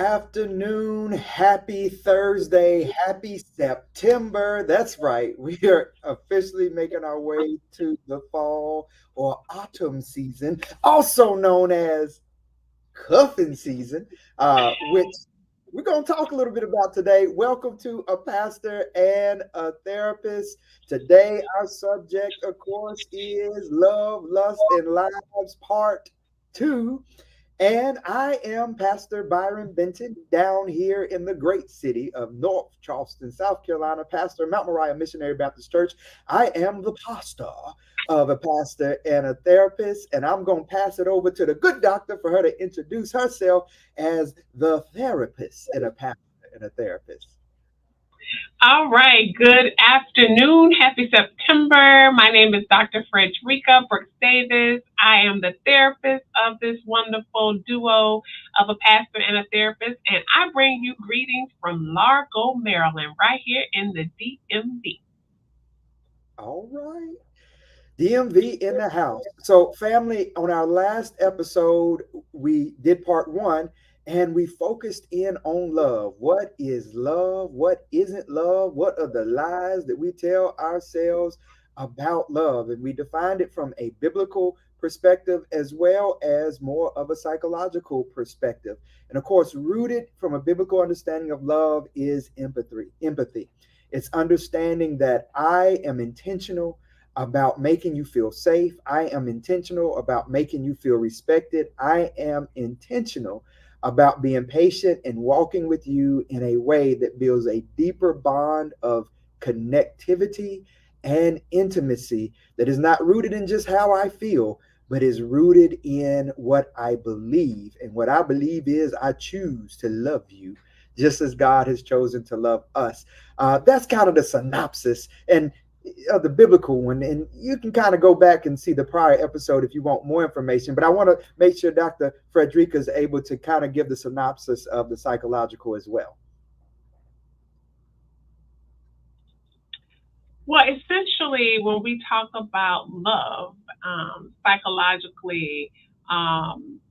afternoon, happy Thursday, happy September. That's right. We are officially making our way to the fall or autumn season, also known as cuffing season, which we're going to talk a little bit about today. Welcome to A Pastor and a Therapist. Today, our subject, of course, is Love, Lust, and Lives Part 2. And I am Pastor Byron Benton down here in the great city of North Charleston, South Carolina, pastor Mount Moriah Missionary Baptist Church. I am the pastor of A Pastor and a Therapist, and I'm going to pass it over to the good doctor for her to introduce herself as the therapist and a pastor and a therapist. All right. Good afternoon. Happy September. My name is Dr. Frederica Brooks Davis. I am the therapist of this wonderful duo of a pastor and a therapist, and I bring you greetings from Largo, Maryland, right here in the DMV. All right. DMV in the house. So, family, on our last episode, we did part one and we focused in on love. What is love? What isn't love? What are the lies that we tell ourselves about love? And we defined it from a biblical perspective as well as more of a psychological perspective. And of course, rooted from a biblical understanding of love is empathy. Empathy. It's understanding that I am intentional about making you feel safe. I am intentional about making you feel respected. I am intentional about being patient and walking with you in a way that builds a deeper bond of connectivity and intimacy that is not rooted in just how I feel, but is rooted in what I believe. And what I believe is I choose to love you just as God has chosen to love us. That's kind of the synopsis. And of the biblical one, and you can kind of go back and see the prior episode if you want more information. But I want to make sure Dr. Frederica is able to kind of give the synopsis of the psychological as well. Well, essentially, when we talk about love, psychologically,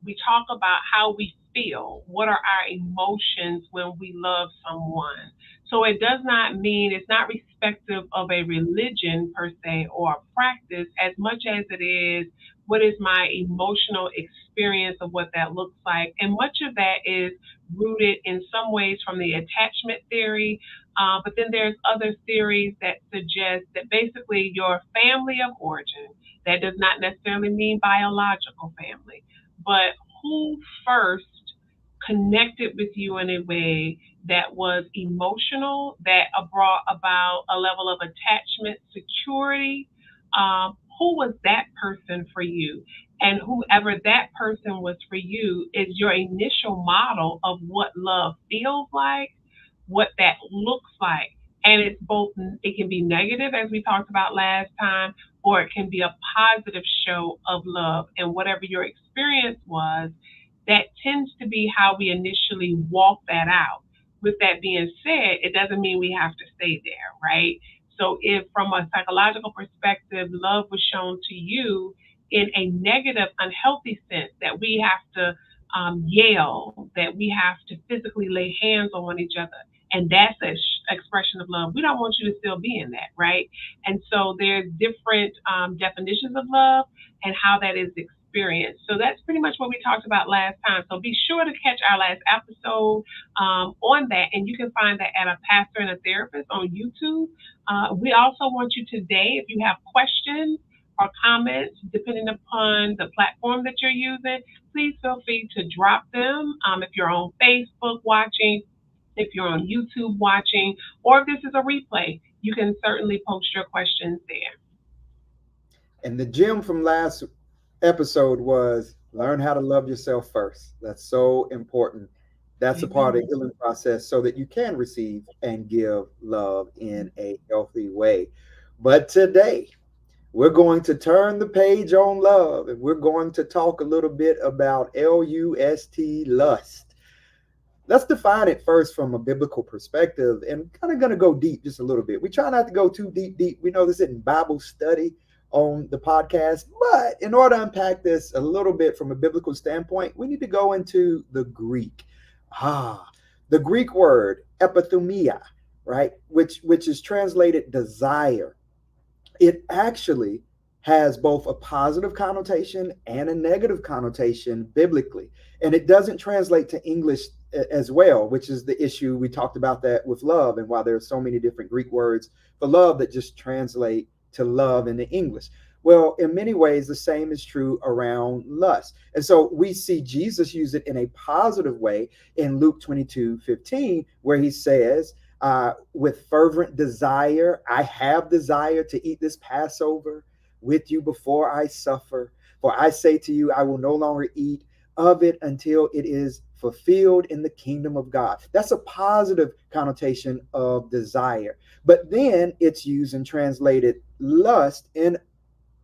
we talk about how we feel. What are our emotions when we love someone? So it does not mean it's not respective of a religion per se or a practice as much as it is what is my emotional experience of what that looks like. And much of that is rooted in some ways from the attachment theory, but then there's other theories that suggest that basically your family of origin, that does not necessarily mean biological family, but who first connected with you in a way that was emotional, that brought about a level of attachment, security. Who was that person for you? And whoever that person was for you is your initial model of what love feels like, what that looks like. And it's both, it can be negative, as we talked about last time, or it can be a positive show of love. And whatever your experience was, that tends to be how we initially walk that out. With that being said, it doesn't mean we have to stay there, right? So, if from a psychological perspective, love was shown to you in a negative, unhealthy sense, that we have to yell, that we have to physically lay hands on each other, and that's an expression of love. We don't want you to still be in that, right? And so there's different definitions of love and how that is experienced. So that's pretty much what we talked about last time. So be sure to catch our last episode on that, and you can find that at A Pastor and a Therapist on YouTube. We also want you today, if you have questions or comments, depending upon the platform that you're using, please feel free to drop them. If you're on Facebook watching, if you're on YouTube watching, or if this is a replay, you can certainly post your questions there. And the gem from last episode was learn how to love yourself first. That's so important. That's a part of the Amen. healing process so that you can receive and give love in a healthy way. But today, we're going to turn the page on love and we're going to talk a little bit about LUST, lust. Let's define it first from a biblical perspective and kind of going to go deep just a little bit. We try not to go too deep. We know this isn't Bible study on the podcast, but in order to unpack this a little bit from a biblical standpoint, we need to go into the Greek. Ah, the Greek word epithumia, right, which is translated desire, it actually has both a positive connotation and a negative connotation biblically. And it doesn't translate to English as well, which is the issue. We talked about that with love and why there are so many different Greek words for love that just translate to love into English. Well, in many ways, the same is true around lust. And so we see Jesus use it in a positive way in Luke 22:15, where he says, with fervent desire, I have desire to eat this Passover with you before I suffer. For I say to you, I will no longer eat of it until it is fulfilled in the kingdom of God. That's a positive connotation of desire. But then it's used and translated lust in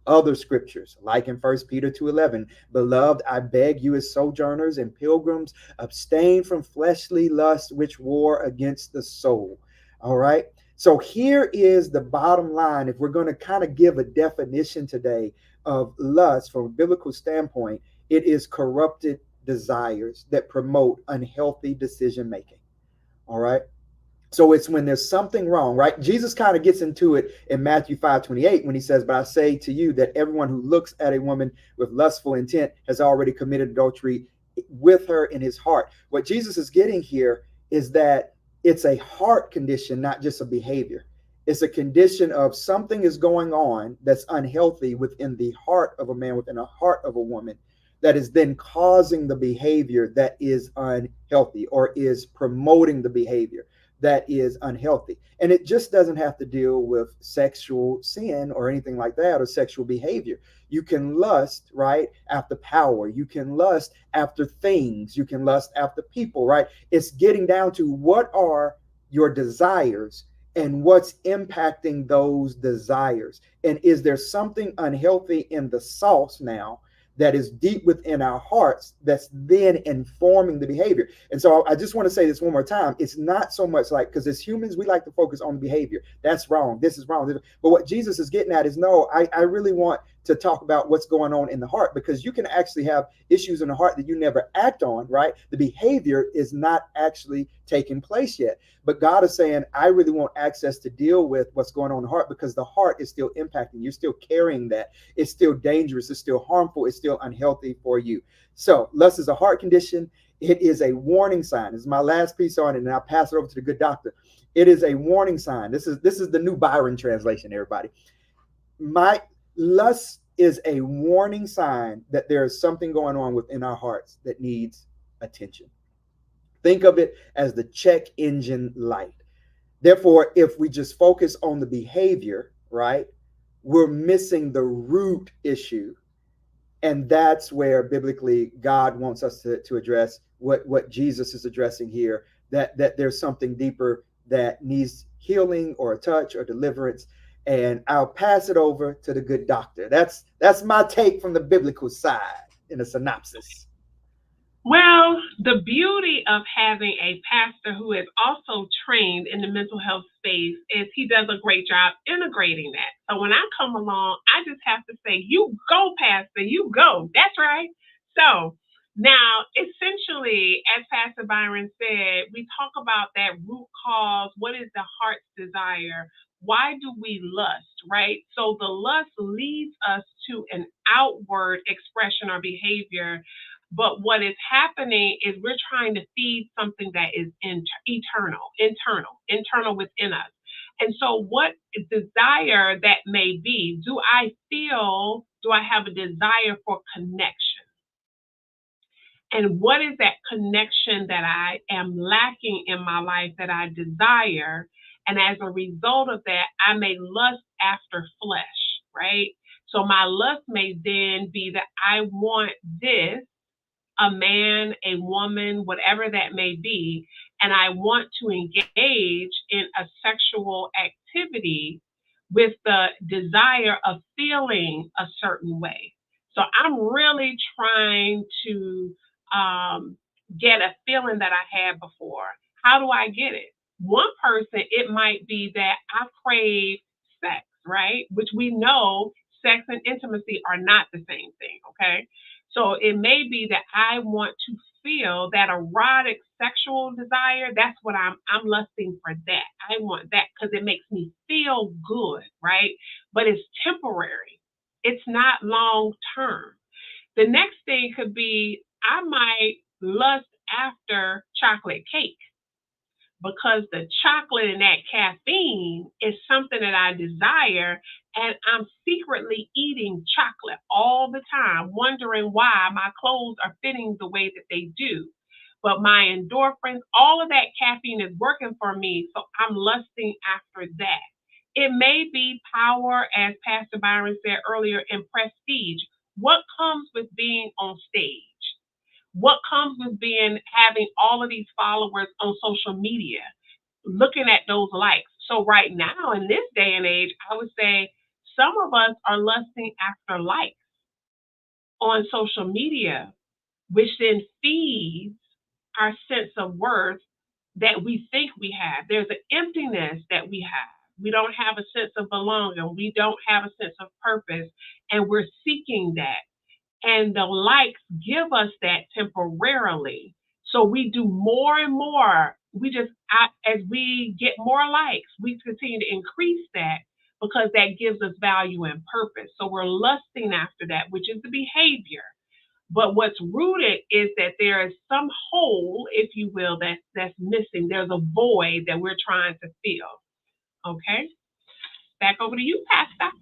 other scriptures, like in 1 Peter 2:11, beloved, I beg you as sojourners and pilgrims, abstain from fleshly lusts which war against the soul. All right. So here is the bottom line. If we're going to kind of give a definition today of lust from a biblical standpoint, it is corrupted desires that promote unhealthy decision making. All right. So it's when there's something wrong, right? Jesus kind of gets into it in Matthew 5:28 when he says, but I say to you that everyone who looks at a woman with lustful intent has already committed adultery with her in his heart. What Jesus is getting here is that it's a heart condition, not just a behavior. It's a condition of something is going on that's unhealthy within the heart of a man, within the heart of a woman, that is then causing the behavior that is unhealthy or is promoting the behavior that is unhealthy. And it just doesn't have to deal with sexual sin or anything like that or sexual behavior. You can lust, right, after power. You can lust after things. You can lust after people, right? It's getting down to what are your desires and what's impacting those desires. And is there something unhealthy in the sauce now that is deep within our hearts that's then informing the behavior? And so I just want to say this one more time. It's not so much like, because as humans, we like to focus on behavior. That's wrong. This is wrong. But what Jesus is getting at is no, I really want to talk about what's going on in the heart, because you can actually have issues in the heart that you never act on, right? The behavior is not actually taking place yet. But God is saying, I really want access to deal with what's going on in the heart, because the heart is still impacting. You're still carrying that. It's still dangerous. It's still harmful. It's still unhealthy for you. So lust is a heart condition. It is a warning sign. This is my last piece on it, and I'll pass it over to the good doctor. It is a warning sign. This is the new Byron translation, everybody. My lust is a warning sign that there is something going on within our hearts that needs attention. Think of it as the check engine light. Therefore, if we just focus on the behavior, right, we're missing the root issue. And that's where biblically God wants us to address what Jesus is addressing here, that there's something deeper that needs healing or a touch or deliverance. And I'll pass it over to the good doctor. That's my take from the biblical side in a synopsis. Well, the beauty of having a pastor who is also trained in the mental health space is he does a great job integrating that. So when I come along, I just have to say, you go, pastor, you go. That's right. So now, essentially, as Pastor Byron said, we talk about that root cause. What is the heart's desire? Why do we lust, right? So the lust leads us to an outward expression or behavior, but what is happening is we're trying to feed something that is internal within us. And so, what desire that may be, do I have a desire for connection? And what is that connection that I am lacking in my life that I desire? And as a result of that, I may lust after flesh, right? So my lust may then be that I want this, a man, a woman, whatever that may be, and I want to engage in a sexual activity with the desire of feeling a certain way. So I'm really trying to get a feeling that I had before. How do I get it? One person, it might be that I crave sex, right? Which we know sex and intimacy are not the same thing, okay? So it may be that I want to feel, that erotic sexual desire, that's what I'm lusting for that. I want that because it makes me feel good, right? But it's temporary. It's not long term. The next thing could be I might lust after chocolate cake because the chocolate and that caffeine is something that I desire. And I'm secretly eating chocolate all the time, wondering why my clothes are fitting the way that they do. But my endorphins, all of that caffeine is working for me. So I'm lusting after that. It may be power, as Pastor Byron said earlier, in prestige. What comes with being on stage? What comes with being having all of these followers on social media, looking at those likes? So right now in this day and age, I would say some of us are lusting after likes on social media, which then feeds our sense of worth that we think we have. There's an emptiness that we have. We don't have a sense of belonging. We don't have a sense of purpose, and we're seeking that, and the likes give us that temporarily. So we do more and more. As we get more likes, we continue to increase that because that gives us value and purpose. So we're lusting after that, which is the behavior. But what's rooted is that there is some hole, if you will, that's missing. There's a void that we're trying to fill. Okay, back over to you, Pastor.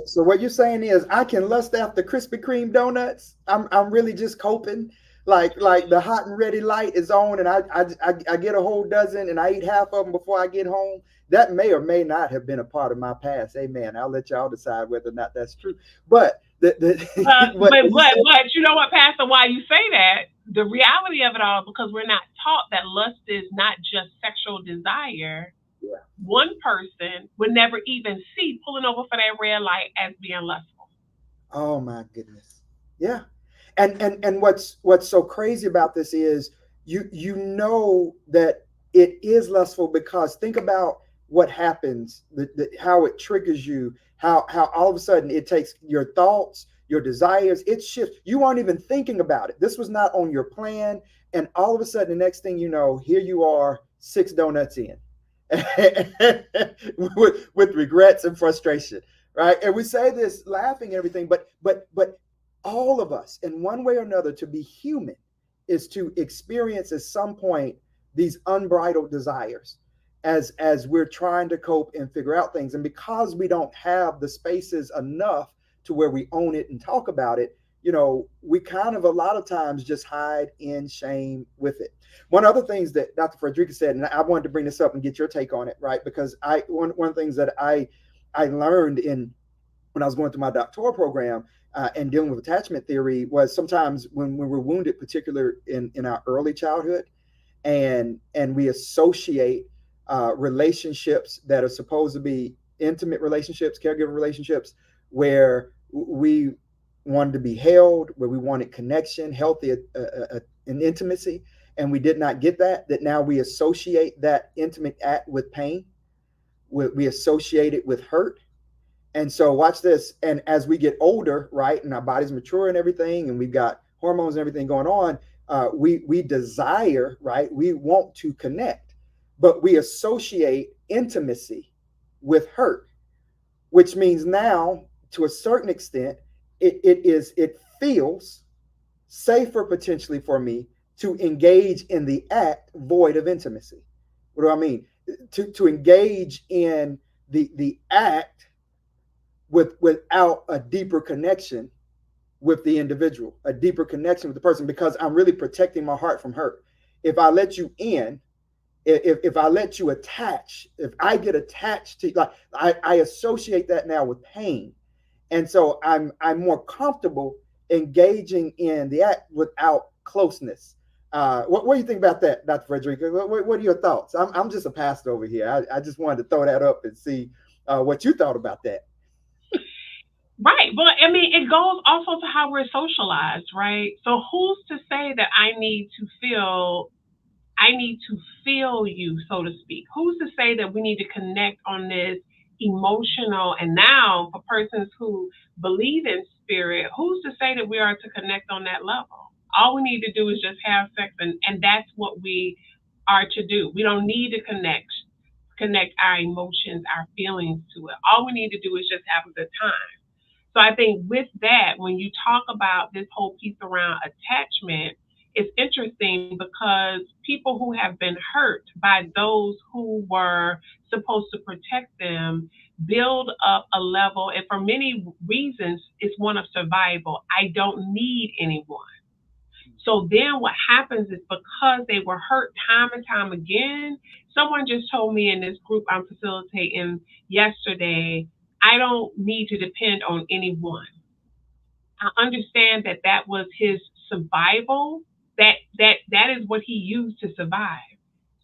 So what you're saying is I can lust after Krispy Kreme donuts. I'm really just coping. Like the hot and ready light is on, and I get a whole dozen, and I eat half of them before I get home. That may or may not have been a part of my past. Amen. I'll let y'all decide whether or not that's true. But But what you said, you know what, Pastor? Why you say that? The reality of it all, because we're not taught that lust is not just sexual desire. yeah. One person would never even see pulling over for that red light as being lustful. Oh my goodness. Yeah. And what's so crazy about this is you know that it is lustful because think about what happens, how it triggers you, how all of a sudden it takes your thoughts, your desires, it shifts. You aren't even thinking about it. This was not on your plan. And all of a sudden, the next thing you know, here you are, 6 donuts in. with regrets and frustration, right? And we say this laughing and everything, but all of us in one way or another, to be human is to experience at some point these unbridled desires as we're trying to cope and figure out things. And because we don't have the spaces enough to where we own it and talk about it, we kind of a lot of times just hide in shame with it. One of the things that Dr. Frederica said, and I wanted to bring this up and get your take on it, right? Because one of the things that I learned when I was going through my doctoral program and dealing with attachment theory was sometimes when we were wounded, particularly in our early childhood, and we associate relationships that are supposed to be intimate relationships, caregiver relationships, where we wanted to be held, where we wanted connection, healthy and intimacy, and we did not get that now we associate that intimate act with pain. We associate it with hurt. And so watch this. And as we get older, right, and our bodies mature and everything, and we've got hormones and everything going on, we desire, right? We want to connect, but we associate intimacy with hurt, which means now, to a certain extent, it feels safer potentially for me to engage in the act void of intimacy. What do I mean? To engage in the act without a deeper connection with the individual, a deeper connection with the person, because I'm really protecting my heart from hurt. If I let you in, if I let you attach, if I get attached to, like, I associate that now with pain. And so I'm more comfortable engaging in the act without closeness. What do you think about that, Dr. Frederica? What are your thoughts? I'm just a pastor over here. I just wanted to throw that up and see what you thought about that. Right. But I mean, it goes also to how we're socialized, right? So who's to say that I need to feel you, so to speak? Who's to say that we need to connect on this emotional? And now, for persons who believe in spirit, who's to say that we are to connect on that level? All we need to do is just have sex, and that's what we are to do. We don't need to connect our emotions, our feelings to it. All we need to do is just have a good time. So I think with that, when you talk about this whole piece around attachment, it's interesting because people who have been hurt by those who were supposed to protect them build up a level, and for many reasons, it's one of survival. I don't need anyone. So then what happens is because they were hurt time and time again, someone just told me in this group I'm facilitating yesterday, I don't need to depend on anyone. I understand that that was his survival. That is what he used to survive.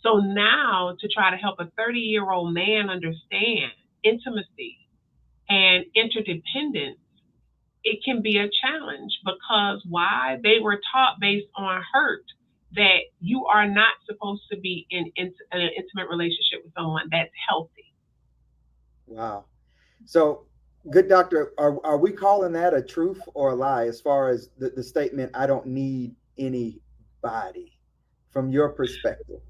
So now to try to help a 30-year-old man understand intimacy and interdependence, it can be a challenge because why? They were taught based on hurt that you are not supposed to be in an intimate relationship with someone that's healthy. Wow. So, good doctor, are we calling that a truth or a lie as far as the statement, I don't need anybody from your perspective?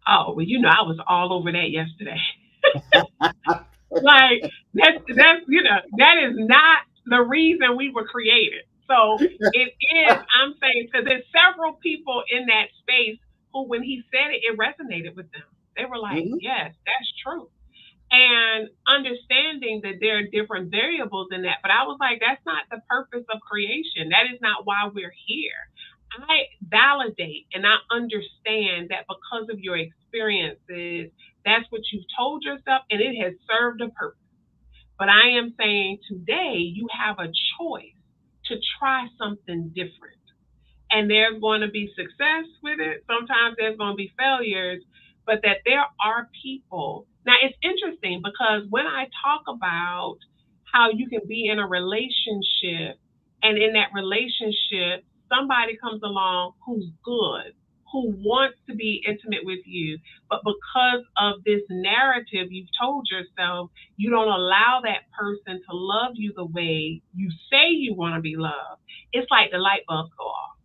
Oh, well, I was all over that yesterday. Like that is not the reason we were created. So it is. I'm saying because there's several people in that space who, when he said it, it resonated with them. They were like, Mhm. "Yes, that's true." And understanding that there are different variables in that. But I was like, that's not the purpose of creation. That is not why we're here. I validate and I understand that because of your experiences, that's what you've told yourself and it has served a purpose. But I am saying today you have a choice to try something different. And there's going to be success with it. Sometimes there's going to be failures, but that there are people. Now, it's interesting because when I talk about how you can be in a relationship and in that relationship, somebody comes along who's good, who wants to be intimate with you, but because of this narrative you've told yourself, you don't allow that person to love you the way you say you want to be loved. It's like the light bulbs go off,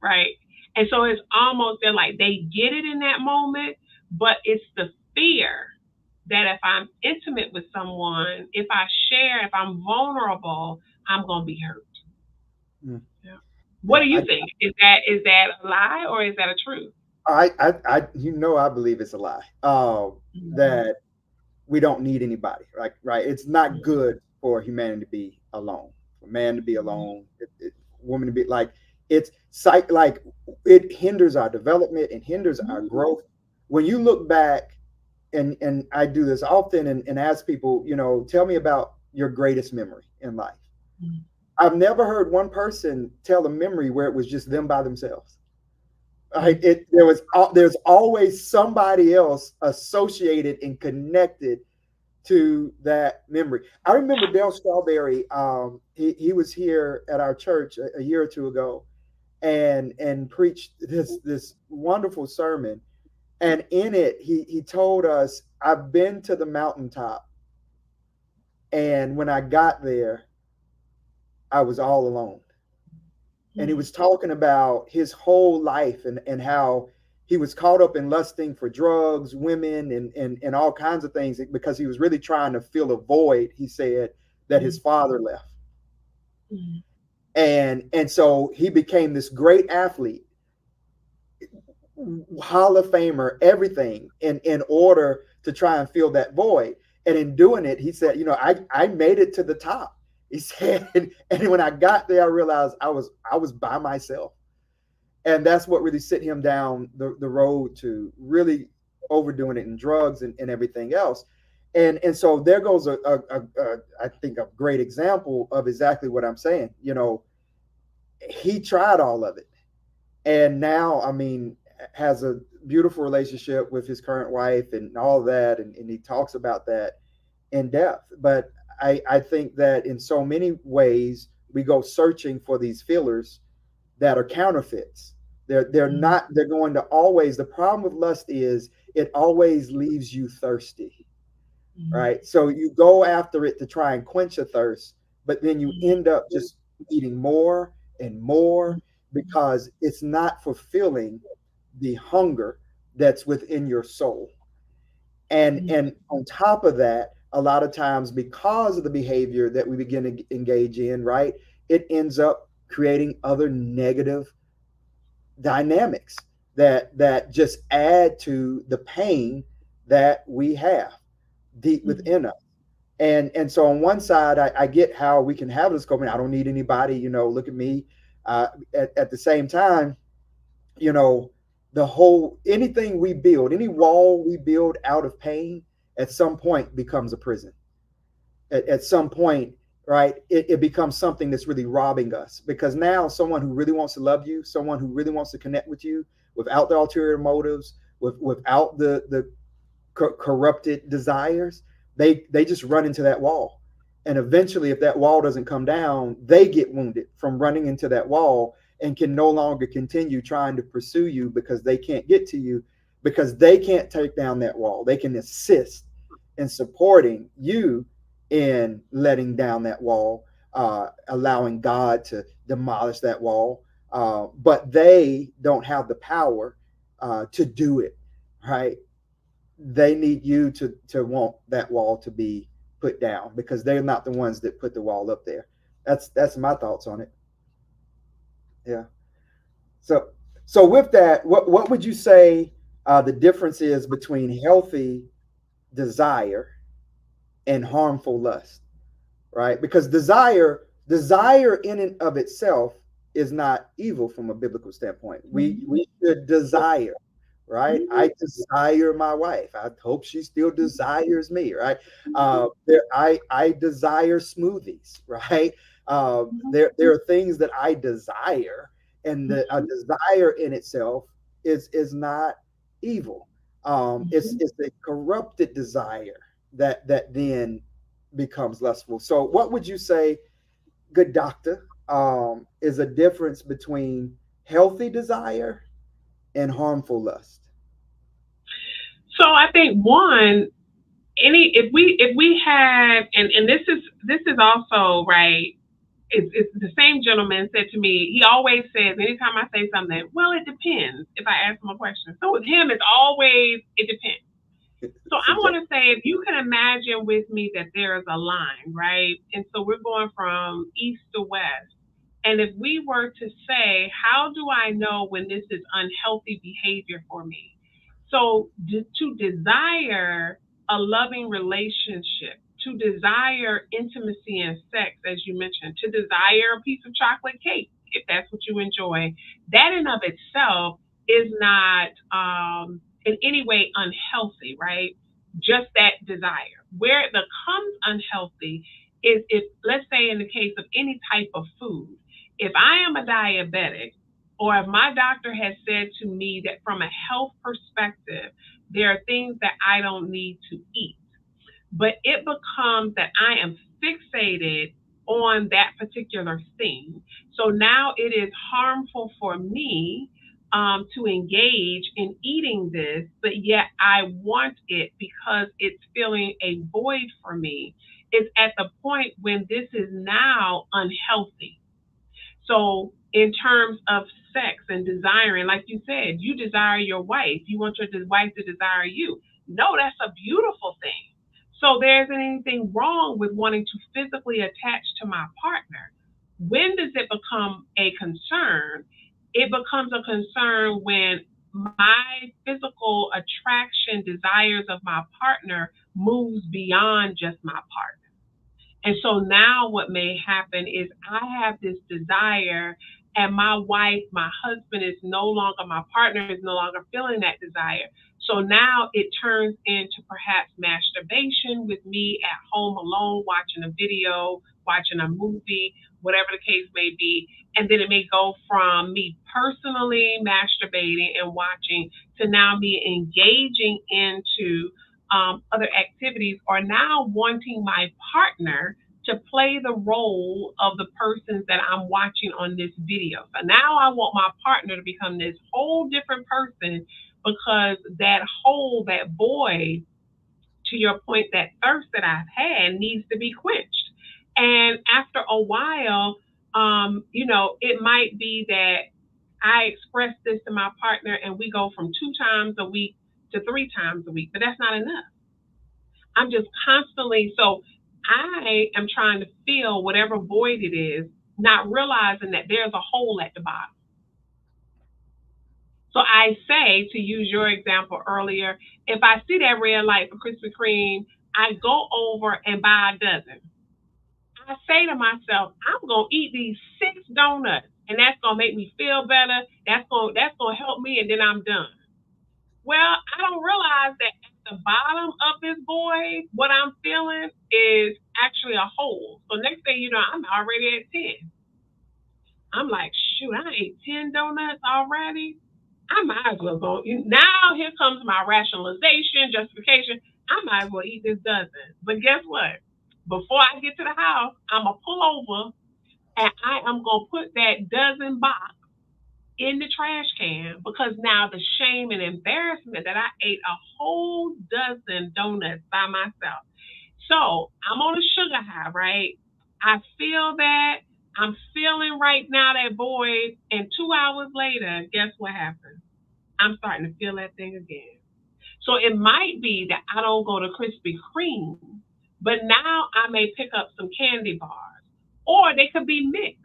right? And so it's almost they're like they get it in that moment, but it's the fear that if I'm intimate with someone, if I share, if I'm vulnerable, I'm gonna be hurt. Mm. Yeah. What Yeah, do you think? Is that a lie or is that a truth? I believe it's a lie. Mm-hmm. That we don't need anybody. Right. It's not good for humanity to be alone. For man to be alone, woman to be like, it's like it hinders our development and hinders our Mm-hmm. growth. When you look back, and I do this often and ask people, tell me about your greatest memory in life. I've never heard one person tell a memory where it was just them by themselves. Right? There's always somebody else associated and connected to that memory. I remember Dale Strawberry. He was here at our church a year or two ago, and preached this wonderful sermon. And in it, he told us, "I've been to the mountaintop, and when I got there, I was all alone." And he was talking about his whole life and how he was caught up in lusting for drugs, women, and all kinds of things because he was really trying to fill a void, he said, that his father left. And so he became this great athlete, Hall of Famer, everything in order to try and fill that void. And in doing it, he said, I made it to the top. He said, and when I got there, I realized I was by myself. And that's what really set him down the road to really overdoing it in drugs and everything else. And so there goes I think a great example of exactly what I'm saying. He tried all of it, and now, I mean, has a beautiful relationship with his current wife and all of that, and he talks about that in depth. But I think that in so many ways we go searching for these fillers that are counterfeits. They're going to always, the problem with lust is it always leaves you thirsty, right? So you go after it to try and quench a thirst, but then you end up just eating more and more. because it's not fulfilling the hunger that's within your soul. And on top of that, a lot of times because of the behavior that we begin to engage in, right, it ends up creating other negative dynamics that just add to the pain that we have deep within us. And so on one side, I get how we can have this going. I don't need anybody, look at me. At the same time, you know, the whole anything we build, any wall we build out of pain, at some point becomes a prison. At some point, right, it becomes something that's really robbing us, because now someone who really wants to love you, someone who really wants to connect with you without the ulterior motives, without the corrupted desires, they just run into that wall. And eventually, if that wall doesn't come down, they get wounded from running into that wall and can no longer continue trying to pursue you because they can't get to you, because they can't take down that wall. They can assist in supporting you in letting down that wall, allowing God to demolish that wall. But they don't have the power to do it, right? They need you to want that wall to be put down, because they're not the ones that put the wall up there. That's my thoughts on it. Yeah. So so with that, what would you say the difference is between healthy desire and harmful lust? Right? Because desire in and of itself is not evil from a biblical standpoint. We should desire, right? I desire my wife. I hope she still desires me, right? I desire smoothies, right? There are things that I desire, and a desire in itself is not evil. It's a corrupted desire that then becomes lustful. So, what would you say, good doctor, is a difference between healthy desire and harmful lust? So I think one, any if we had, and this is also right. It's the same gentleman said to me. He always says anytime I say something, well, it depends. If I ask him a question, so with him, it's always it depends. So I want to say, if you can imagine with me that there is a line, right? And so we're going from east to west. And if we were to say, how do I know when this is unhealthy behavior for me? So to desire a loving relationship, to desire intimacy and sex, as you mentioned, to desire a piece of chocolate cake, if that's what you enjoy, that in of itself is not in any way unhealthy, right? Just that desire. Where it becomes unhealthy is if, let's say, in the case of any type of food, if I am a diabetic, or if my doctor has said to me that from a health perspective, there are things that I don't need to eat, but it becomes that I am fixated on that particular thing. So now it is harmful for me to engage in eating this, but yet I want it because it's filling a void for me. It's at the point when this is now unhealthy. So, in terms of sex and desiring, like you said, you desire your wife, you want your wife to desire you. No, that's a beautiful thing. So, there isn't anything wrong with wanting to physically attach to my partner. When does it become a concern? It becomes a concern when my physical attraction desires of my partner moves beyond just my partner. And so now what may happen is I have this desire, and my wife, my husband is no longer, my partner is no longer feeling that desire. So now it turns into perhaps masturbation with me at home alone, watching a video, watching a movie, whatever the case may be. And then it may go from me personally masturbating and watching to now me engaging into other activities, or now wanting my partner to play the role of the persons that I'm watching on this video. So now I want my partner to become this whole different person, because that hole, that void, to your point, that thirst that I've had needs to be quenched. And after a while, it might be that I express this to my partner and we go from 2 times a week to 3 times a week, but that's not enough. I'm just constantly, so I am trying to fill whatever void it is, not realizing that there's a hole at the bottom. So I say, to use your example earlier, if I see that red light for Krispy Kreme, I go over and buy a dozen. I say to myself, I'm gonna eat these 6 donuts, and that's gonna make me feel better. That's gonna help me, and then I'm done. Well, I don't realize that at the bottom of this void, what I'm feeling is actually a hole. So next thing you know, I'm already at 10. I'm like, shoot, I ate 10 donuts already. I might as well go. Now here comes my rationalization, justification. I might as well eat this dozen. But guess what? Before I get to the house, I'm gonna pull over and I am gonna put that dozen box in the trash can because now the shame and embarrassment that I ate a whole dozen donuts by myself. So I'm on a sugar high, right? I feel that. I'm feeling right now that void. And 2 hours later, guess what happens? I'm starting to feel that thing again. So it might be that I don't go to Krispy Kreme, but now I may pick up some candy bars, or they could be mixed.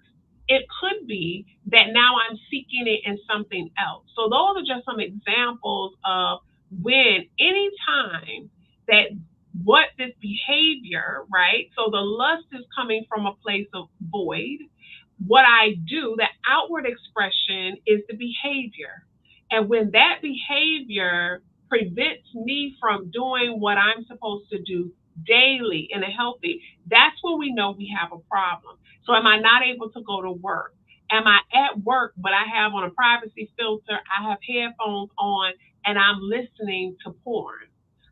It could be that now I'm seeking it in something else. So those are just some examples of when anytime that what this behavior, right? So the lust is coming from a place of void. What I do, the outward expression is the behavior. And when that behavior prevents me from doing what I'm supposed to do daily in a healthy, that's when we know we have a problem. So am I not able to go to work? Am I at work, but I have on a privacy filter, I have headphones on, and I'm listening to porn?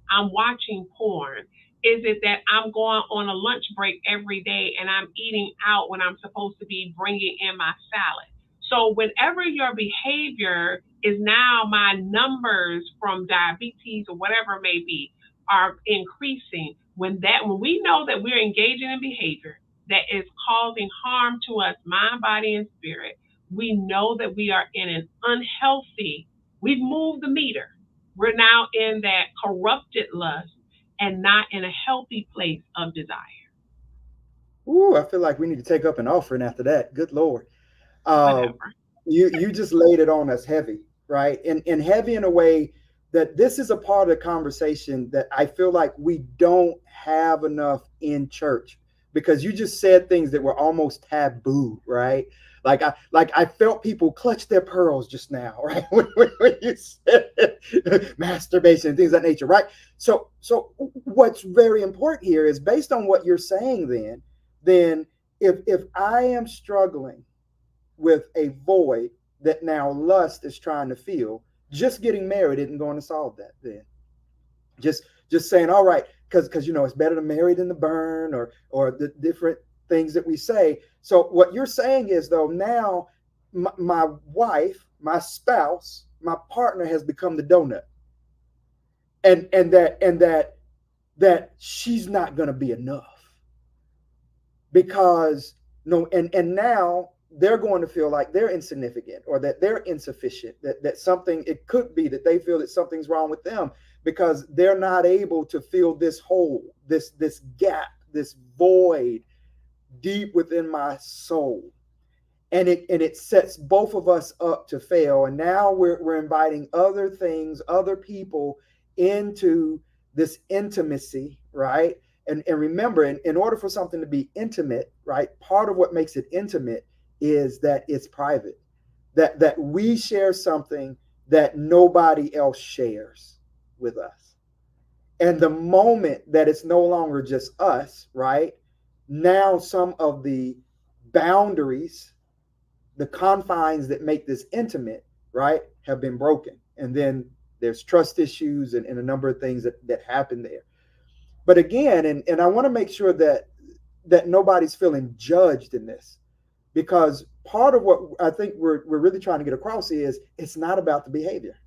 I'm watching porn. Is it that I'm going on a lunch break every day and I'm eating out when I'm supposed to be bringing in my salad? So whenever your behavior is now my numbers from diabetes or whatever it may be are increasing, when we know that we're engaging in behavior that is causing harm to us, mind, body, and spirit, we know that we are in an unhealthy, we've moved the meter. We're now in that corrupted lust and not in a healthy place of desire. Ooh, I feel like we need to take up an offering after that. Good Lord. Uh, Whatever. you just laid it on us heavy, right? And heavy in a way that this is a part of the conversation that I feel like we don't have enough in church because you just said things that were almost taboo, right? Like I felt people clutch their pearls just now, right? When you said masturbation and things of that nature, right? So what's very important here is based on what you're saying. Then if I am struggling with a void that now lust is trying to fill, just getting married isn't going to solve that. Then just saying, all right, because it's better to marry than to burn, or the different things that we say. So what you're saying is, though, now my wife, my spouse, my partner has become the donut, and that she's not going to be enough because no, and now they're going to feel like they're insignificant or that they're insufficient, that something, it could be that they feel that something's wrong with them because they're not able to fill this hole, this gap, this void deep within my soul. And it sets both of us up to fail. And now we're inviting other things, other people into this intimacy, right? And remember, in order for something to be intimate, right, part of what makes it intimate is that it's private, that we share something that nobody else shares with us. And the moment that it's no longer just us, right, now some of the boundaries, the confines that make this intimate, right, have been broken. And then there's trust issues and a number of things that happen there. But again, and I want to make sure that nobody's feeling judged in this, because part of what I think we're really trying to get across is it's not about the behavior.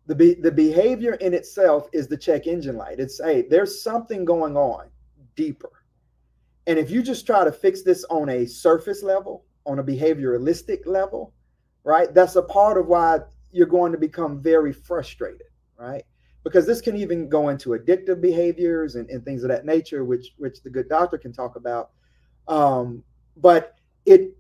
The behavior in itself is the check engine light. It's, hey, there's something going on deeper. And if you just try to fix this on a surface level, on a behavioralistic level, right? That's a part of why you're going to become very frustrated, right? Because this can even go into addictive behaviors and things of that nature, which the good doctor can talk about. But it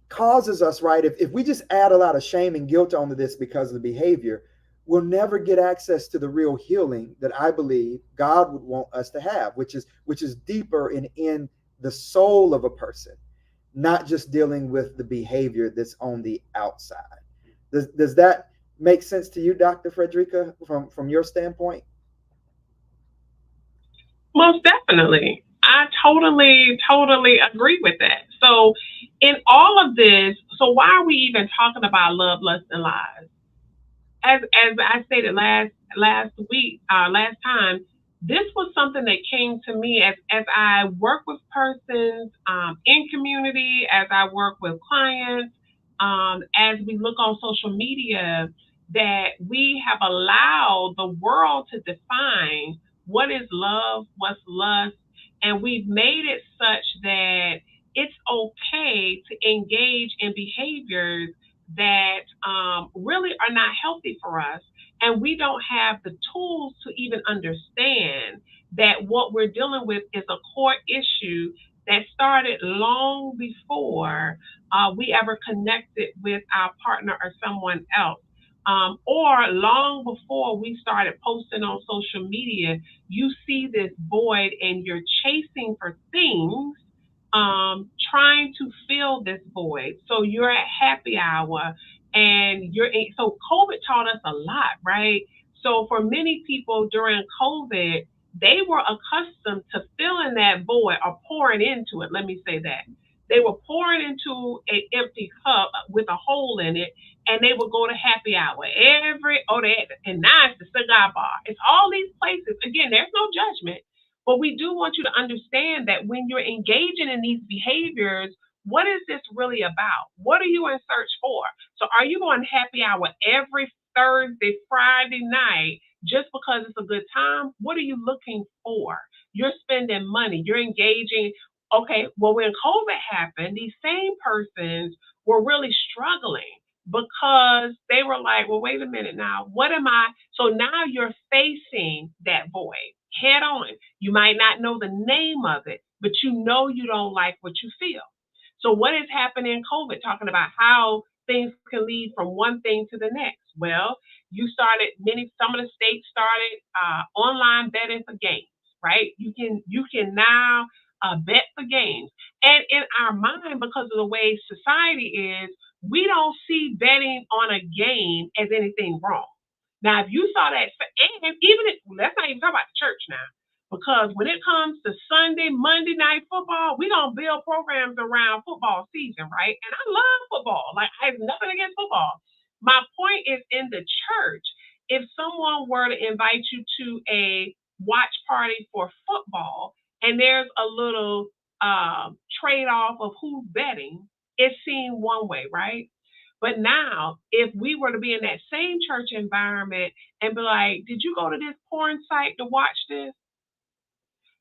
causes us, right? If we just add a lot of shame and guilt onto this because of the behavior, we'll never get access to the real healing that I believe God would want us to have, which is deeper and in the soul of a person, not just dealing with the behavior that's on the outside. Does that make sense to you, Dr. Frederica, from your standpoint? Most definitely. I totally agree with that. So, in all of this, so why are we even talking about love, lust, and lies? As I stated last week, last time, this was something that came to me as I work with persons in community, as I work with clients, as we look on social media, that we have allowed the world to define what is love, what's lust, and we've made it such that it's okay to engage in behaviors that really are not healthy for us. And we don't have the tools to even understand that what we're dealing with is a core issue that started long before we ever connected with our partner or someone else. Or long before we started posting on social media, you see this void and you're chasing for things, trying to fill this void. So you're at happy hour and so COVID taught us a lot, right? So for many people during COVID, they were accustomed to filling that void or pouring into it. Let me say that. They were pouring into an empty cup with a hole in it, and they would go to happy hour and now it's the cigar bar. It's all these places. Again, there's no judgment, but we do want you to understand that when you're engaging in these behaviors, what is this really about? What are you in search for? So, are you going happy hour every Thursday, Friday night just because it's a good time? What are you looking for? You're spending money, you're engaging. Okay, well, when COVID happened, these same persons were really struggling because they were like, well, wait a minute now, what am I? So now you're facing that void head on. You might not know the name of it, but you know you don't like what you feel. So what is happening in COVID? Talking about how things can lead from one thing to the next. Well, some of the states started online betting for games, right? You can now bet for games, and in our mind, because of the way society is, we don't see betting on a game as anything wrong. Now, if you saw that, and even if, let's not even talk about the church now, because when it comes to Sunday, Monday night football, we don't build programs around football season, right? And I love football. Like, I have nothing against football. My point is, in the church, if someone were to invite you to a watch party for football and there's a little trade off of who's betting, it's seen one way, right? But now, if we were to be in that same church environment and be like, did you go to this porn site to watch this?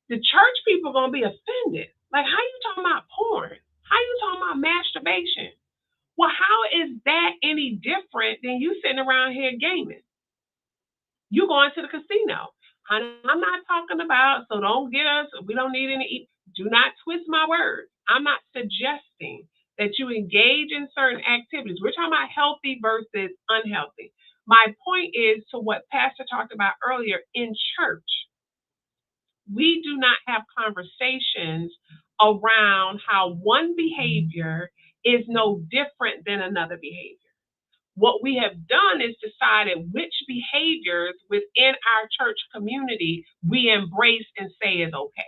The church people gonna be offended. Like, how you talking about porn? How you talking about masturbation? Well, how is that any different than you sitting around here gaming? You going to the casino. I'm not talking about, so don't get us, we don't need any, do not twist my words. I'm not suggesting that you engage in certain activities. We're talking about healthy versus unhealthy. My point is to what Pastor talked about earlier in church. We do not have conversations around how one behavior is no different than another behavior. What we have done is decided which behaviors within our church community we embrace and say is okay.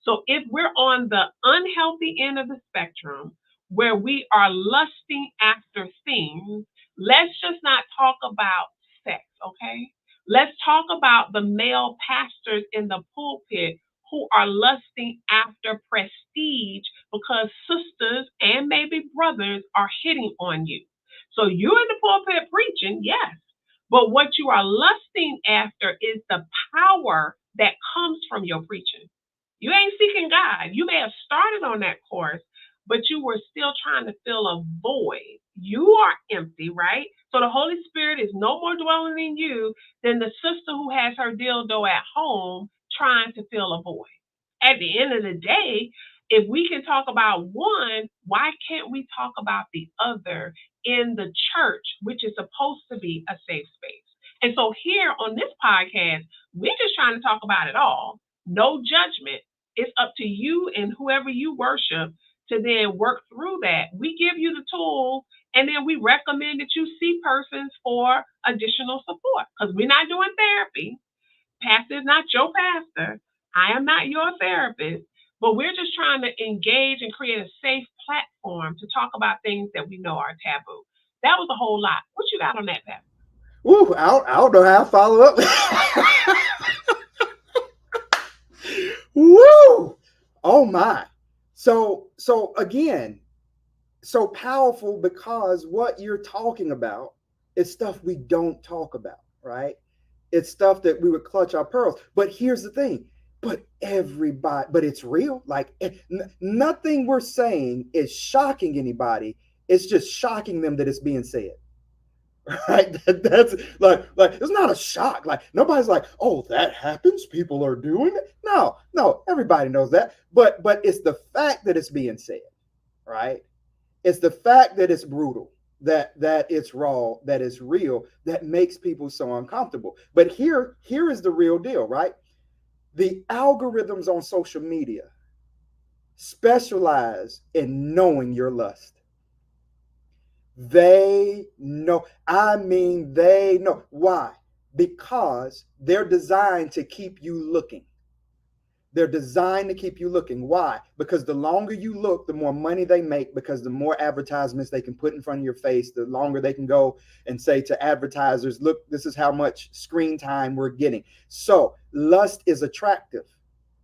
So if we're on the unhealthy end of the spectrum where we are lusting after things, let's just not talk about sex, okay? Let's talk about the male pastors in the pulpit who are lusting after prestige because sisters and maybe brothers are hitting on you. So you're in the pulpit preaching, yes, but what you are lusting after is the power that comes from your preaching. You ain't seeking God. You may have started on that course, but you were still trying to fill a void. you are empty, right? So the Holy Spirit is no more dwelling in you than the sister who has her dildo at home trying to fill a void. At the end of the day, if we can talk about one, why can't we talk about the other in the church, which is supposed to be a safe space? And so here on this podcast, we're just trying to talk about it all. No judgment. It's up to you and whoever you worship to then work through that. We give you the tools and then we recommend that you see persons for additional support because we're not doing therapy. Pastor is not your pastor. I am not your therapist. But we're just trying to engage and create a safe platform to talk about things that we know are taboo. That was a whole lot. What you got on that, Pastor? Ooh, I don't know how to follow up. Woo! Oh my. So again, so powerful because what you're talking about is stuff we don't talk about, right? It's stuff that we would clutch our pearls. But here's the thing. But it's real. Like nothing we're saying is shocking anybody. It's just shocking them that it's being said. Right? That's like it's not a shock. Like nobody's like, oh, that happens. People are doing it. No, everybody knows that. But it's the fact that it's being said, right? It's the fact that it's brutal, that it's raw, that it's real, that makes people so uncomfortable. But here is the real deal, right? The algorithms on social media specialize in knowing your lust. They know. I mean, they know. Why? Because they're designed to keep you looking. They're designed to keep you looking. Why? Because the longer you look, the more money they make, because the more advertisements they can put in front of your face, the longer they can go and say to advertisers, look, this is how much screen time we're getting. So lust is attractive,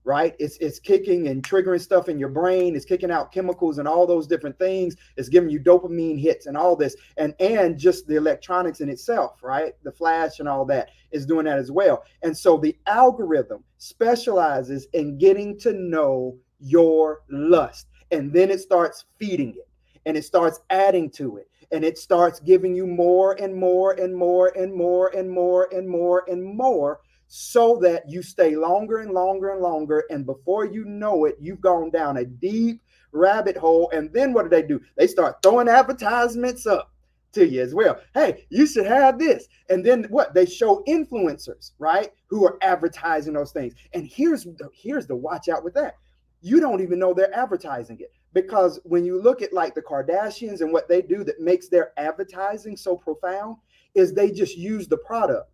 right? It's kicking and triggering stuff in your brain. It's kicking out chemicals and all those different things. It's giving you dopamine hits and all this. And just the electronics in itself, right? The flash and all that is doing that as well. And so the algorithm specializes in getting to know your lust. And then it starts feeding it and it starts adding to it. And it starts giving you more and more and more and more and more and more and more, so that you stay longer and longer and longer. And before you know it, you've gone down a deep rabbit hole. And then what do? They start throwing advertisements up to you as well. Hey, you should have this. And then what? They show influencers, right, who are advertising those things. And here's the watch out with that. You don't even know they're advertising it, because when you look at like the Kardashians and what they do that makes their advertising so profound is they just use the product.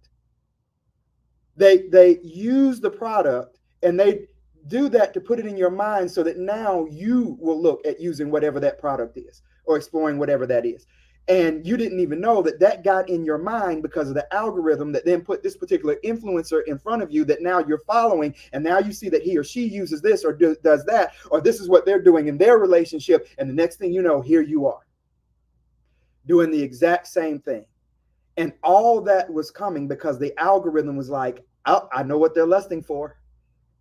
They use the product and they do that to put it in your mind so that now you will look at using whatever that product is or exploring whatever that is. And you didn't even know that got in your mind because of the algorithm that then put this particular influencer in front of you that now you're following. And now you see that he or she uses this or does that, or this is what they're doing in their relationship. And the next thing you know, here you are doing the exact same thing. And all that was coming because the algorithm was like, I know what they're lusting for.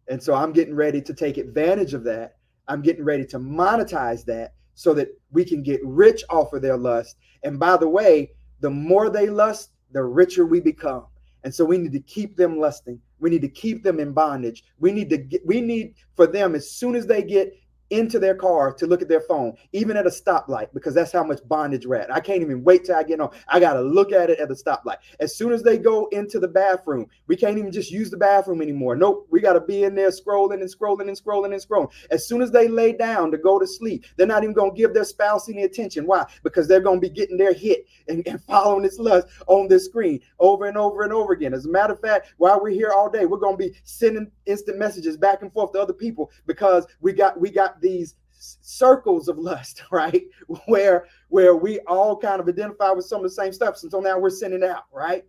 And so I'm getting ready to take advantage of that. I'm getting ready to monetize that so that we can get rich off of their lust. And by the way, the more they lust, the richer we become. And so we need to keep them lusting. We need to keep them in bondage. We need for them, as soon as they get into their car, to look at their phone, even at a stoplight, because that's how much bondage we're at. I can't even wait till I get home. I got to look at it at the stoplight. As soon as they go into the bathroom, we can't even just use the bathroom anymore. Nope, we got to be in there scrolling and scrolling and scrolling and scrolling. As soon as they lay down to go to sleep, they're not even going to give their spouse any attention. Why? Because they're going to be getting their hit and following this lust on this screen over and over and over again. As a matter of fact, while we're here all day, we're going to be sending instant messages back and forth to other people because we got these circles of lust, right? Where we all kind of identify with some of the same stuff. So now we're sending out, right?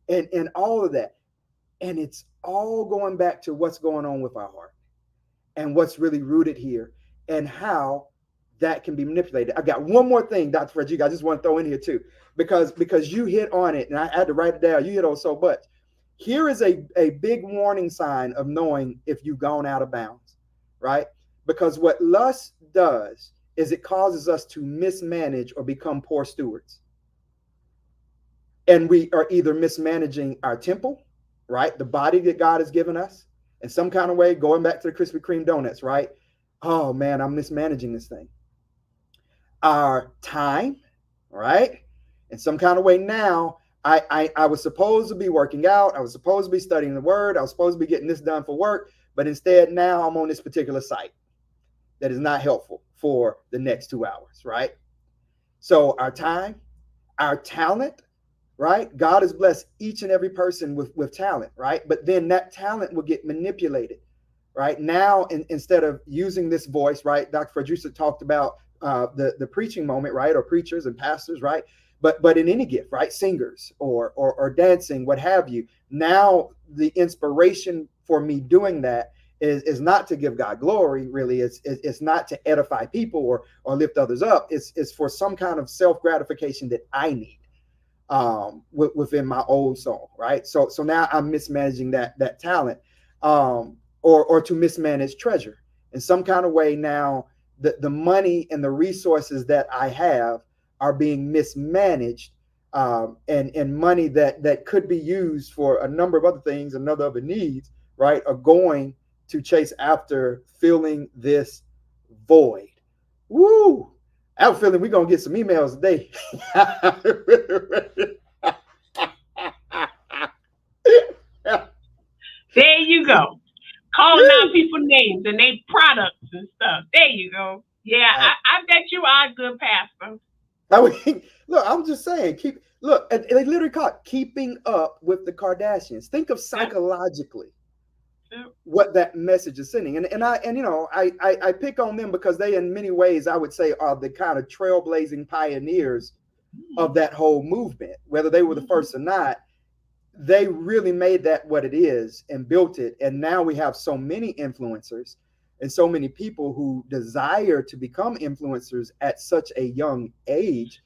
And all of that. And it's all going back to what's going on with our heart and what's really rooted here and how that can be manipulated. I got one more thing, Dr. Frederick, I just want to throw in here too, because you hit on it and I had to write it down. You hit on so much. Here is a big warning sign of knowing if you've gone out of bounds, right? Because what lust does is it causes us to mismanage or become poor stewards. And we are either mismanaging our temple, right? The body that God has given us in some kind of way, going back to the Krispy Kreme donuts, right? Oh man, I'm mismanaging this thing. Our time, right? In some kind of way now, I was supposed to be working out. I was supposed to be studying the word. I was supposed to be getting this done for work. But instead, now I'm on this particular site that is not helpful for the next 2 hours, right? So our time, our talent, right? God has blessed each and every person with talent, right? But then that talent will get manipulated, right? Now, instead of using this voice, right? Dr. Frederica talked about the preaching moment, right? Or preachers and pastors, right? But in any gift, right? Singers or dancing, what have you. Now the inspiration for me doing that is not to give God glory, really. It's not to edify people or lift others up. It's for some kind of self gratification that I need within my old soul, right? So now I'm mismanaging that talent, or to mismanage treasure in some kind of way. Now the money and the resources that I have are being mismanaged, and money that could be used for a number of other things and other needs, right, are going to chase after filling this void. Woo! I have a feeling we're gonna get some emails today. There you go. Calling out people names and they products and stuff. There you go. Yeah, I bet you are a good pastor. I mean, look, I'm just saying, look, and they literally call it keeping up with the Kardashians. Think of Yep, psychologically yep. what that message is sending. And I pick on them because they, in many ways, I would say, are the kind of trailblazing pioneers of Mhm, that whole movement. Whether they were the mhm. first or not, they really made that what it is and built it. And now we have so many influencers and so many people who desire to become influencers at such a young age.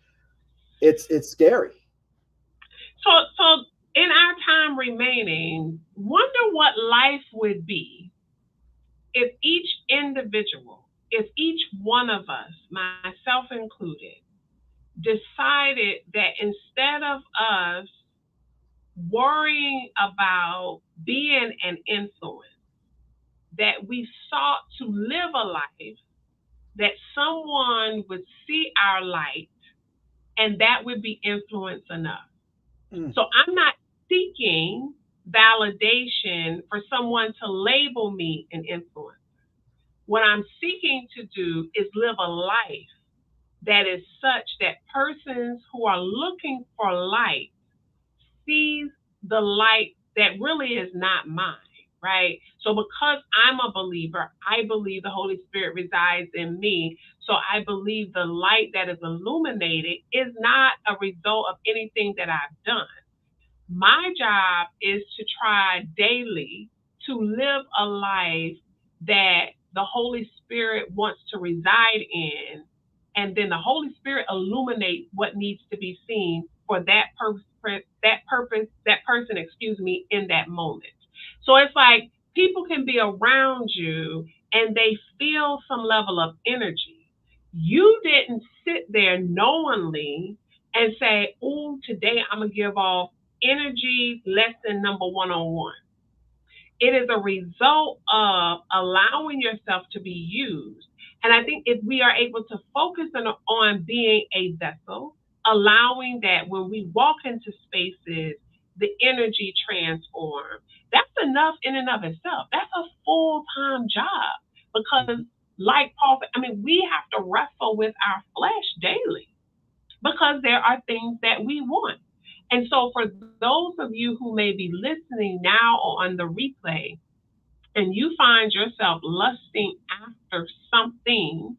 It's scary. So in our time remaining, wonder what life would be if each individual, if each one of us, myself included, decided that instead of us worrying about being an influence, that we sought to live a life that someone would see our light and that would be influence enough. Mm, So I'm not seeking validation for someone to label me an influence. What I'm seeking to do is live a life that is such that persons who are looking for light sees the light that really is not mine, right? So because I'm a believer, I believe the Holy Spirit resides in me. So I believe the light that is illuminated is not a result of anything that I've done. My job is to try daily to live a life that the Holy Spirit wants to reside in, and then the Holy Spirit illuminate what needs to be seen for that person, excuse me, in that moment. So it's like people can be around you and they feel some level of energy. You didn't sit there knowingly and say, "Oh, today I'm gonna give off energy lesson number 101." It is a result of allowing yourself to be used. And I think if we are able to focus on being a vessel, allowing that when we walk into spaces, the energy transform, that's enough in and of itself. That's a full time job because, mhm. like Paul said, I mean, we have to wrestle with our flesh daily because there are things that we want. And so, for those of you who may be listening now or on the replay, and you find yourself lusting after something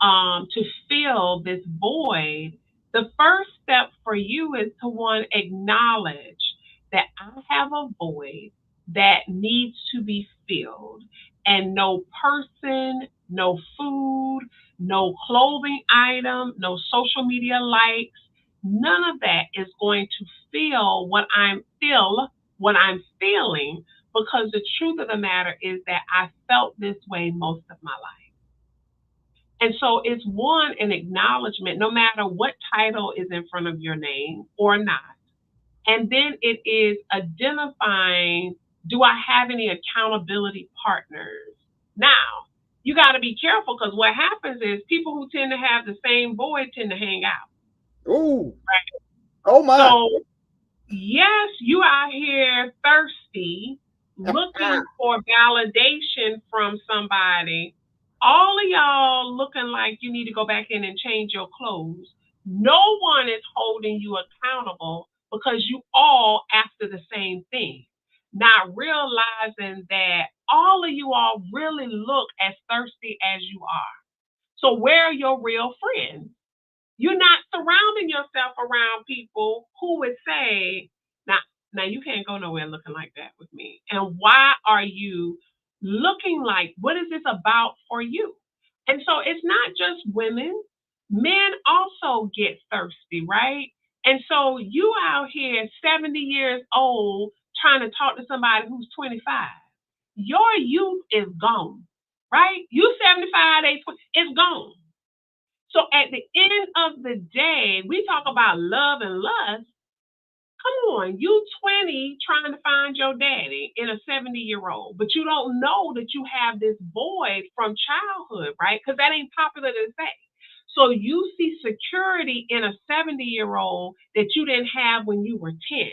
to fill this void, the first step for you is to one, acknowledge that I have a void that needs to be filled. And no person, no food, no clothing item, no social media likes, none of that is going to feel what I'm feeling, because the truth of the matter is that I felt this way most of my life. And so it's one, an acknowledgement, no matter what title is in front of your name or not. And then it is identifying, do I have any accountability partners? Now, you got to be careful because what happens is people who tend to have the same void tend to hang out. Oh, oh my. So, yes, you out here thirsty, looking for validation from somebody. All of y'all looking like you need to go back in and change your clothes. No one is holding you accountable because you all after the same thing. Not realizing that all of you all really look as thirsty as you are. So where are your real friends? You're not surrounding yourself around people who would say, now, now you can't go nowhere looking like that with me. And why are you looking like, what is this about for you? And so it's not just women, men also get thirsty, right? And so you out here 70 years old trying to talk to somebody who's 25. Your youth is gone, right? You 75, it's gone. So at the end of the day, we talk about love and lust. Come on, you 20 trying to find your daddy in a 70-year-old, but you don't know that you have this void from childhood, right? Because that ain't popular to say. So you see security in a 70-year-old that you didn't have when you were 10.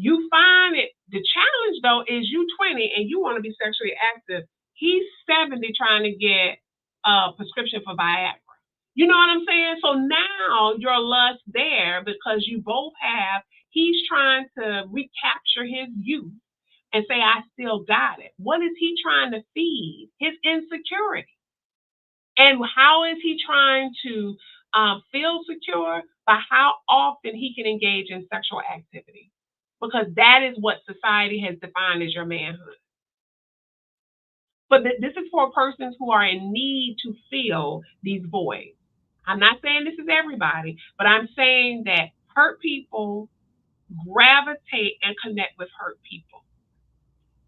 You find it, the challenge though is you 20 and you want to be sexually active. He's 70 trying to get a prescription for Viagra. You know what I'm saying? So now your lust there because you both have, he's trying to recapture his youth and say, I still got it. What is he trying to feed? His insecurity. And how is he trying to feel secure? By how often he can engage in sexual activity. Because that is what society has defined as your manhood. But this is for persons who are in need to fill these voids. I'm not saying this is everybody, but I'm saying that hurt people gravitate and connect with hurt people.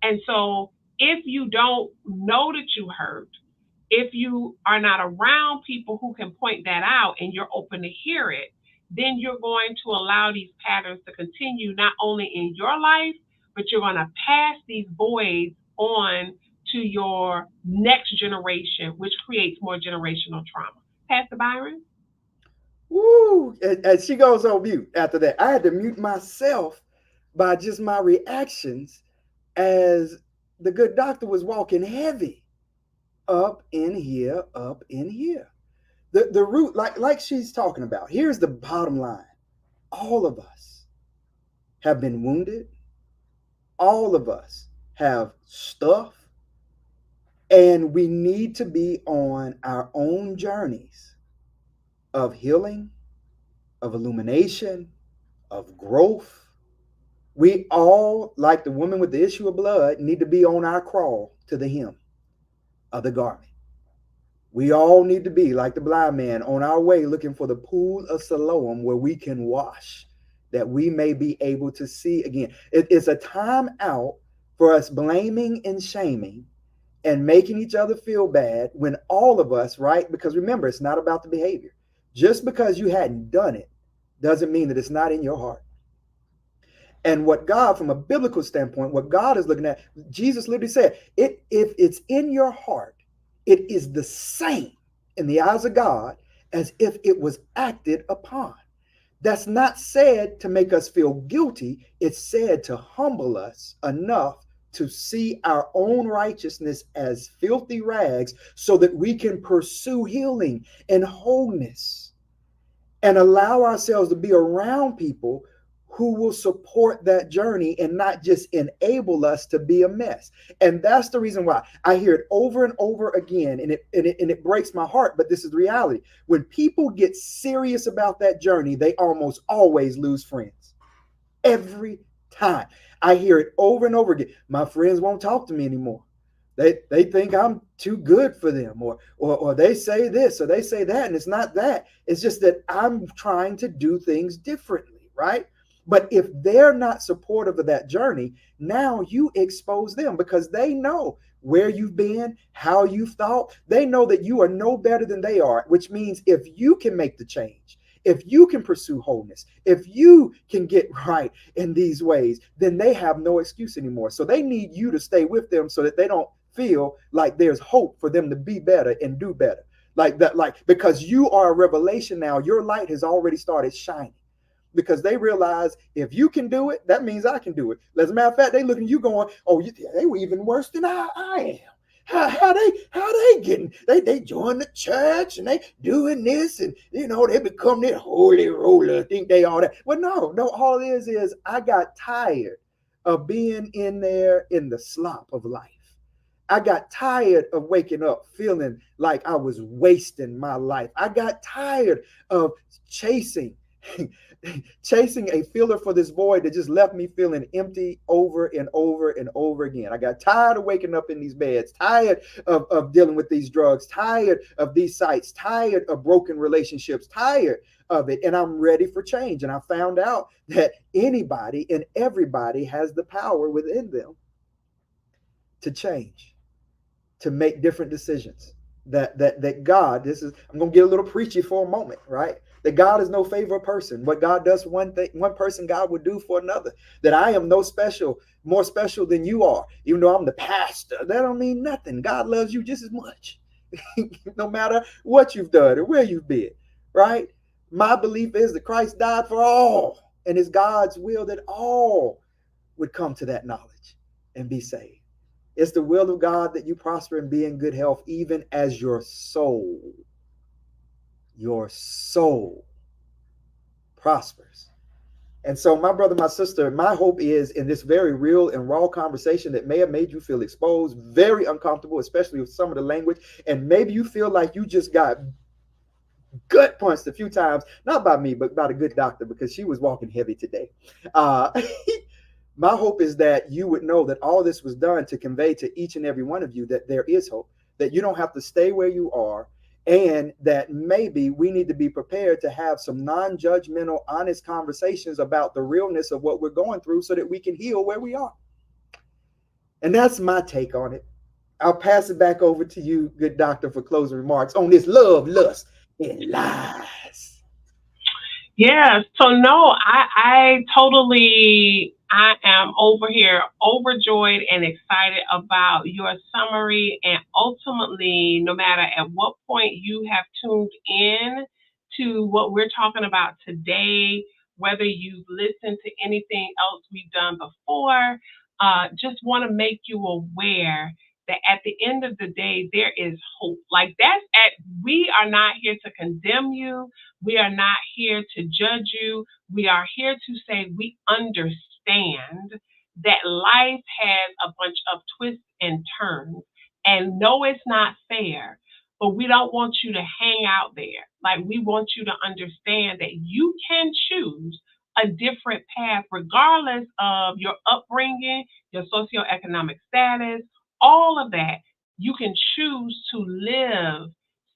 And so if you don't know that you hurt, if you are not around people who can point that out and you're open to hear it, then you're going to allow these patterns to continue not only in your life, but you're going to pass these voids on to your next generation, which creates more generational trauma. Pastor Byron? Woo! And she goes on mute after that. I had to mute myself by just my reactions as the good doctor was walking heavy up in here, up in here. The root, like she's talking about. Here's the bottom line. All of us have been wounded. All of us have stuff. And we need to be on our own journeys of healing, of illumination, of growth. We all, like the woman with the issue of blood, need to be on our crawl to the hem of the garment. We all need to be, like the blind man, on our way looking for the pool of Siloam where we can wash, that we may be able to see again. It's a time out for us blaming and shaming and making each other feel bad when all of us, right? Because remember, it's not about the behavior. Just because you hadn't done it doesn't mean that it's not in your heart. And what God, from a biblical standpoint, what God is looking at, Jesus literally said, if it's in your heart, it is the same in the eyes of God as if it was acted upon. That's not said to make us feel guilty. It's said to humble us enough to see our own righteousness as filthy rags so that we can pursue healing and wholeness and allow ourselves to be around people who will support that journey and not just enable us to be a mess. And that's the reason why I hear it over and over again, and it breaks my heart, but this is the reality. When people get serious about that journey, they almost always lose friends. Every time. I hear it over and over again. My friends won't talk to me anymore. They think I'm too good for them, or they say this or they say that, and it's not that. It's just that I'm trying to do things differently, right? But if they're not supportive of that journey, now you expose them because they know where you've been, how you've thought. They know that you are no better than they are, which means if you can make the change, if you can pursue wholeness, if you can get right in these ways, then they have no excuse anymore. So they need you to stay with them so that they don't feel like there's hope for them to be better and do better. Like that, like because you are a revelation now, your light has already started shining because they realize if you can do it, that means I can do it. As a matter of fact, they looking at you going, "Oh, they were even worse than I am. How they getting? They join the church and they doing this and they become this holy roller. Think they all that? Well, no. All it is I got tired of being in there in the slop of life. I got tired of waking up feeling like I was wasting my life. I got tired of chasing chasing a filler for this void that just left me feeling empty over and over and over again. I got tired of waking up in these beds, tired of dealing with these drugs, tired of these sites, tired of broken relationships, tired of it. And I'm ready for change. And I found out that anybody and everybody has the power within them to change, to make different decisions. That God, this is I'm gonna get a little preachy for a moment, right? That God is no favor person. What God does one thing, one person, God would do for another. That I am no special, more special than you are, even though I'm the pastor. That don't mean nothing. God loves you just as much, no matter what you've done or where you've been, right? My belief is that Christ died for all, and it's God's will that all would come to that knowledge and be saved. It's the will of God that you prosper and be in good health, even as your soul prospers. And so, my brother, my sister, my hope is in this very real and raw conversation that may have made you feel exposed, very uncomfortable, especially with some of the language. And maybe you feel like you just got gut punched a few times, not by me, but by the good doctor, because she was walking heavy today. Uh, my hope is that you would know that all this was done to convey to each and every one of you that there is hope, that you don't have to stay where you are, and that maybe we need to be prepared to have some non judgmental, honest conversations about the realness of what we're going through so that we can heal where we are. And that's my take on it. I'll pass it back over to you, good doctor, for closing remarks on this love, lust, and lies. Yeah, so no, I totally, I am over here overjoyed and excited about your summary. And ultimately, no matter at what point you have tuned in to what we're talking about today, whether you've listened to anything else we've done before, just want to make you aware that at the end of the day, there is hope. Like we are not here to condemn you. We are not here to judge you. We are here to say we understand that life has a bunch of twists and turns. And no, it's not fair, but we don't want you to hang out there. Like, we want you to understand that you can choose a different path regardless of your upbringing, your socioeconomic status, all of that. You can choose to live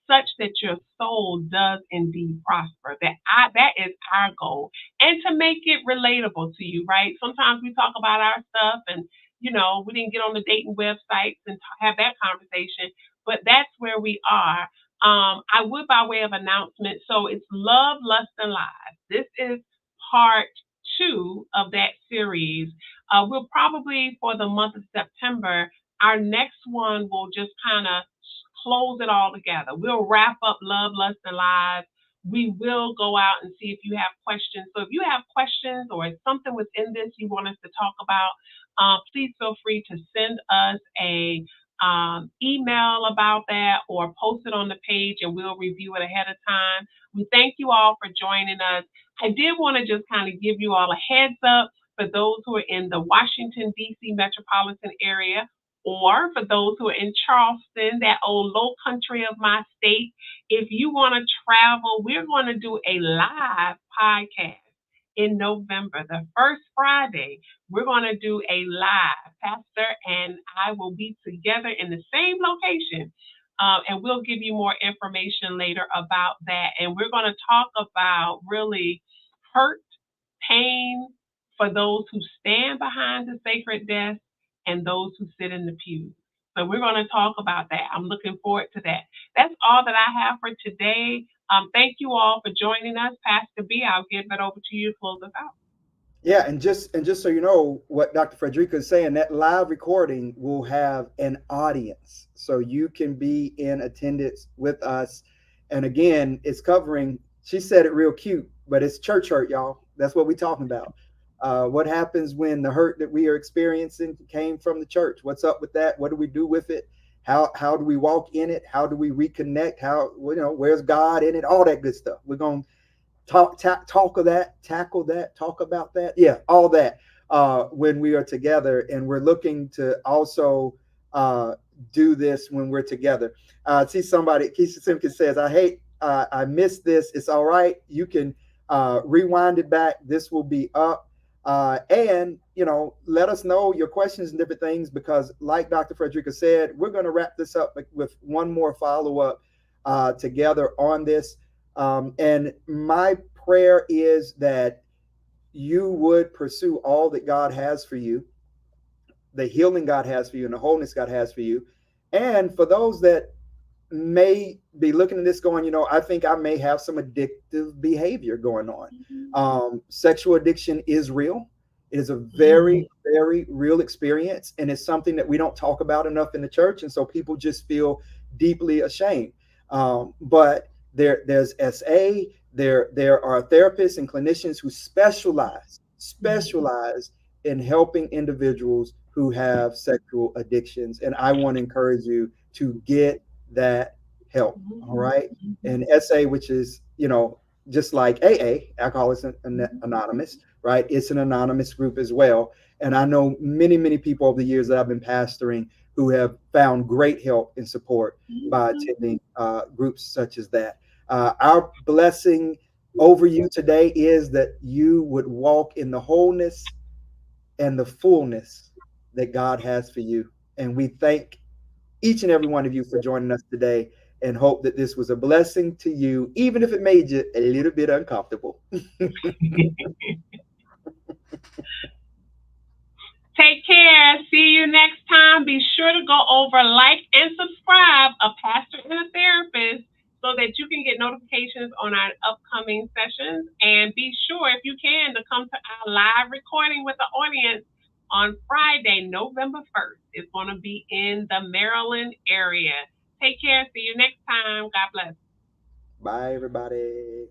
such that your soul does indeed prosper. That is our goal. And to make it relatable to you, right? Sometimes we talk about our stuff and we didn't get on the dating websites and have that conversation, but that's where we are. I would, by way of announcement, so it's Love, Lust, and Lies. This is part two of that series. We'll probably, for the month of September, our next one will just kind of close it all together. We'll wrap up Love, Lust, and Lies. We will go out and see if you have questions. So if you have questions or something within this you want us to talk about, please feel free to send us a email about that or post it on the page and we'll review it ahead of time. We thank you all for joining us. I did want to just kind of give you all a heads up for those who are in the Washington, D.C. metropolitan area, or for those who are in Charleston, that old low country of my state. If you want to travel, we're going to do a live podcast in November, the first Friday. We're going to do a live. Pastor and I will be together in the same location. And we'll give you more information later about that. And we're going to talk about really hurt, pain for those who stand behind the sacred desk and those who sit in the pews. So we're going to talk about that. I'm looking forward to that. That's all that I have for today. Thank you all for joining us. Pastor B, I'll give it over to you to close us out. Yeah, and just so you know what Dr. Frederica is saying, that live recording will have an audience, so you can be in attendance with us. And again, it's covering. She said it real cute, but it's church hurt, y'all. That's what we're talking about. What happens when the hurt that we are experiencing came from the church? What's up with that? What do we do with it? How do we walk in it? How do we reconnect? How, where's God in it? All that good stuff. We're gonna talk of that, tackle that, talk about that. Yeah, all that when we are together, and we're looking to also uh, do this when we're together. See somebody, Keisha Simpkins says, I missed this. It's all right. You can rewind it back. This will be up. And let us know your questions and different things, because like Dr. Frederica said, we're going to wrap this up with one more follow-up together on this. And my prayer is that you would pursue all that God has for you, the healing God has for you, and the wholeness God has for you. And for those that may be looking at this going, I think I may have some addictive behavior going on. Sexual addiction is real. It is a very, very real experience. And it's something that we don't talk about enough in the church. And so people just feel deeply ashamed. But there's SA, there are therapists and clinicians who specialize in helping individuals who have sexual addictions. And I want to encourage you to get that help. All right. And SA, which is, just like AA, Alcoholics Anonymous, right? It's an anonymous group as well. And I know many, many people over the years that I've been pastoring who have found great help and support by attending groups such as that. Our blessing over you today is that you would walk in the wholeness and the fullness that God has for you. And we thank each and every one of you for joining us today, and hope that this was a blessing to you, even if it made you a little bit uncomfortable. Take care. See you next time. Be sure to go over, like, and subscribe A Pastor and a Therapist so that you can get notifications on our upcoming sessions. And be sure, if you can, to come to our live recording with the audience on Friday, November 1st. It's going to be in the Maryland area. Take care. See you next time. God bless. Bye, everybody.